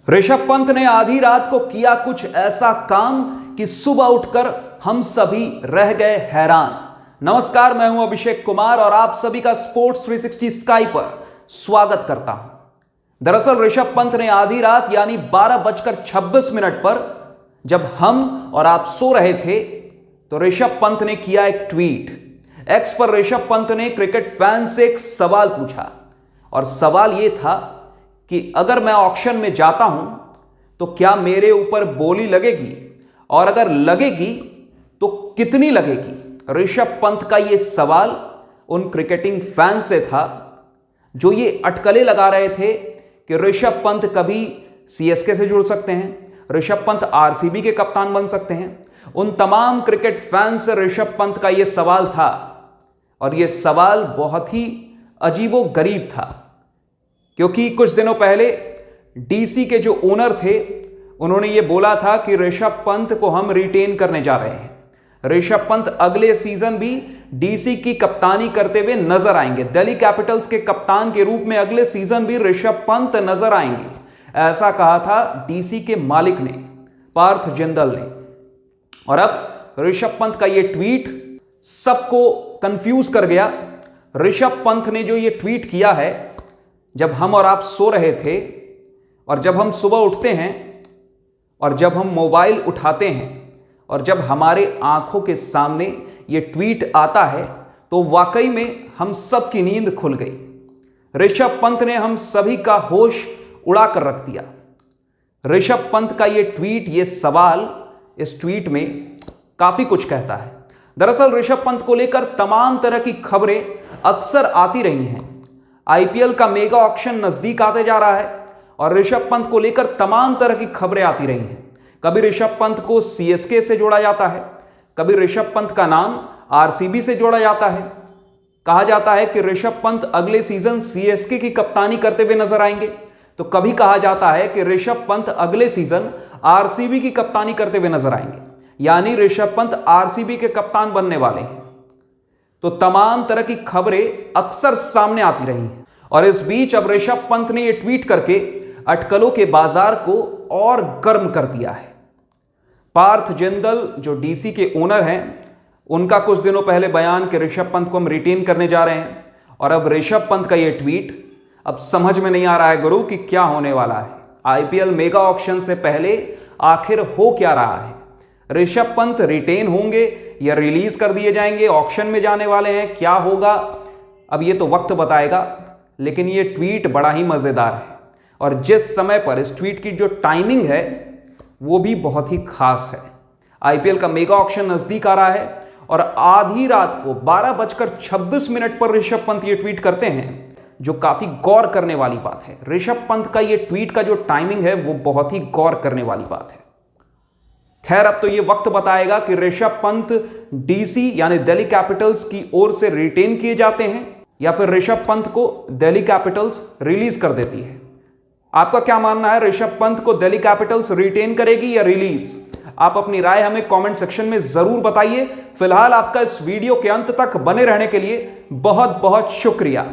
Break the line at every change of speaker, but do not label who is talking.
ऋषभ पंत ने आधी रात को किया कुछ ऐसा काम कि सुबह उठकर हम सभी रह गए हैरान। नमस्कार, मैं हूं अभिषेक कुमार और आप सभी का स्पोर्ट्स 360 स्काई पर स्वागत करता हूं। दरअसल ऋषभ पंत ने आधी रात यानी 12:26 पर जब हम और आप सो रहे थे तो ऋषभ पंत ने किया एक ट्वीट। एक्स पर ऋषभ पंत ने क्रिकेट फैन से एक सवाल पूछा और सवाल यह था कि अगर मैं ऑक्शन में जाता हूं तो क्या मेरे ऊपर बोली लगेगी और अगर लगेगी तो कितनी लगेगी। ऋषभ पंत का यह सवाल उन क्रिकेटिंग फैन से था जो ये अटकलें लगा रहे थे कि ऋषभ पंत कभी सीएसके से जुड़ सकते हैं, ऋषभ पंत आरसीबी के कप्तान बन सकते हैं। उन तमाम क्रिकेट फैन से ऋषभ पंत का यह सवाल था और यह सवाल बहुत ही अजीबोगरीब था, क्योंकि कुछ दिनों पहले डीसी के जो ओनर थे उन्होंने ये बोला था कि ऋषभ पंत को हम रिटेन करने जा रहे हैं। ऋषभ पंत अगले सीजन भी डीसी की कप्तानी करते हुए नजर आएंगे। दिल्ली कैपिटल्स के कप्तान के रूप में अगले सीजन भी ऋषभ पंत नजर आएंगे, ऐसा कहा था डीसी के मालिक ने, पार्थ जिंदल ने। और अब ऋषभ पंत का यह ट्वीट सबको कंफ्यूज कर गया। ऋषभ पंत ने जो ये ट्वीट किया है जब हम और आप सो रहे थे और जब हम सुबह उठते हैं और जब हम मोबाइल उठाते हैं और जब हमारे आंखों के सामने ये ट्वीट आता है तो वाकई में हम सब की नींद खुल गई। ऋषभ पंत ने हम सभी का होश उड़ा कर रख दिया। ऋषभ पंत का ये ट्वीट, ये सवाल इस ट्वीट में काफी कुछ कहता है। दरअसल ऋषभ पंत को लेकर तमाम तरह की खबरें अक्सर आती रही हैं। आईपीएल का मेगा ऑक्शन नजदीक आते जा रहा है और ऋषभ पंत को लेकर तमाम तरह की खबरें आती रही हैं। कभी ऋषभ पंत को सीएसके से जोड़ा जाता है, कभी ऋषभ पंत का नाम आरसीबी से जोड़ा जाता है। कहा जाता है कि ऋषभ पंत अगले सीजन सीएसके की कप्तानी करते हुए नजर आएंगे, तो कभी कहा जाता है कि ऋषभ पंत अगले सीजन आरसीबी की कप्तानी करते हुए नजर आएंगे, यानी ऋषभ पंत आरसीबी के कप्तान बनने वाले हैं। तो तमाम तरह की खबरें अक्सर सामने आती रही हैं और इस बीच अब ऋषभ पंत ने यह ट्वीट करके अटकलों के बाजार को और गर्म कर दिया है। पार्थ जिंदल जो डीसी के ओनर हैं, उनका कुछ दिनों पहले बयान कि ऋषभ पंत को हम रिटेन करने जा रहे हैं, और अब ऋषभ पंत का यह ट्वीट। अब समझ में नहीं आ रहा है गुरु कि क्या होने वाला है। आईपीएल मेगा ऑक्शन से पहले आखिर हो क्या रहा है। ऋषभ पंत रिटेन होंगे या रिलीज कर दिए जाएंगे, ऑक्शन में जाने वाले हैं, क्या होगा अब ये तो वक्त बताएगा। लेकिन ये ट्वीट बड़ा ही मजेदार है और जिस समय पर इस ट्वीट की जो टाइमिंग है वो भी बहुत ही खास है। आईपीएल का मेगा ऑक्शन नजदीक आ रहा है और आधी रात को 12:26 पर ऋषभ पंत ये ट्वीट करते हैं, जो काफी गौर करने वाली बात है। ऋषभ पंत का ये ट्वीट का जो टाइमिंग है वो बहुत ही गौर करने वाली बात है। खैर, अब तो ये वक्त बताएगा कि ऋषभ पंत डीसी यानी दिल्ली कैपिटल्स की ओर से रिटेन किए जाते हैं या फिर ऋषभ पंत को दिल्ली कैपिटल्स रिलीज कर देती है। आपका क्या मानना है? ऋषभ पंत को दिल्ली कैपिटल्स रिटेन करेगी या रिलीज? आप अपनी राय हमें कमेंट सेक्शन में जरूर बताइए। फिलहाल आपका इस वीडियो के अंत तक बने रहने के लिए बहुत बहुत शुक्रिया।